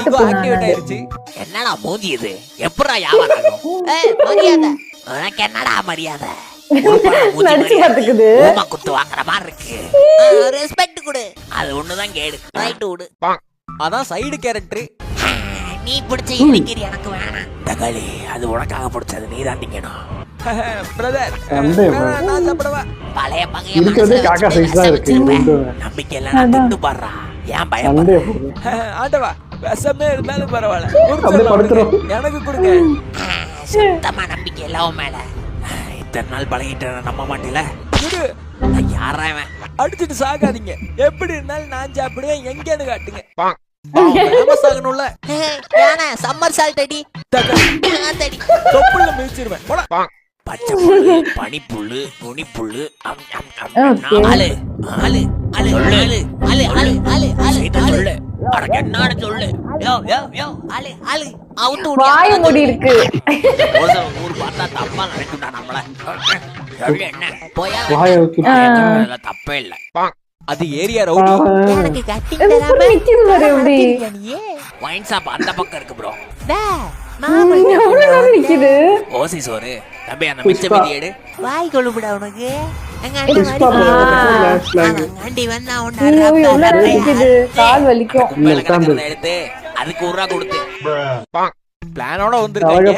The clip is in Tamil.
ஈகோ ஆக்டிவேட் ஆயிருச்சு. என்னடா மூஞ்சி இது? எப்படா வியாபாரம் ஆகும்? மரியாதை உனக்கு என்னடா மரியாதை? ஓமா குத்து வாங்குற மாதிரி இருக்கு. ரெஸ்பெக்ட் கொடு. அது ஒண்ணுதான் கேடு. ரைட் விடு. அதான் சைடு கேரக்டர். நீ பிடிச்ச இலக்கிரி எனக்கு வேணாம். தக்காளி அது உனக்காக பிடிச்சது, நீ தான் திங்கணும். பிரதர் நான் சாப்பிடவா? பழைய பகைய இருக்கிறதே காக்கா சைஸ் தான் இருக்கு. நம்பிக்கை எல்லாம் திண்டு பாடுறா. ஏன் பயப்படுற? ஆண்டவா விஷமே இருந்தாலும் பரவாயில்ல, எனக்கு கொடுங்க. சுத்தமா நம்பிக்கை எல்லாம் மேல. இத்தனை நாள் பழகிட்ட நம்ப மாட்டேல. யாரா இவன்? அடிச்சுட்டு சாகாதீங்க. எப்படி இருந்தாலும் நான் சாப்பிடுவேன். எங்கன்னு காட்டுங்க. ஃபேமஸ் ஆகணும்ல. சம்மர் சால்ட் அடி. தொப்புள்ள மிதிச்சிருவேன். பச்சை புல்லு, பனிப்புல்லு, நுனிப்புல்லு. ஆளு ஆளு ஆளு ஆளு ஆளு ஆளு ஆளு ஆளு சொல்லு. அடக்கு என்னன்னு சொல்லு. யோ யோ யோ ஆளு ஆளு அவுத்து வாய் மூடி இருக்கு. ஊர் பார்த்தா தப்பா நினைக்கும்டா நம்மள. சொல்லு என்ன? போயா தப்பே இல்ல. அது ஏரியா ரவுடி. எனக்கு கட்டிங் தராம நிக்குது பாரு எப்படி. வைன் ஷாப் அந்த பக்கம் இருக்கு ப்ரோ. நிக்குது. ஓசி சோறு தம்பி, அந்த மிச்ச மீதி எடு. வாய் கொழுப்புடா உனக்கு. ஆண்டி வந்தா கால் வலிக்கும். எடுத்து அதுக்கு 1 ரூபா கொடுத்து பிளானோட வந்துருக்காங்க.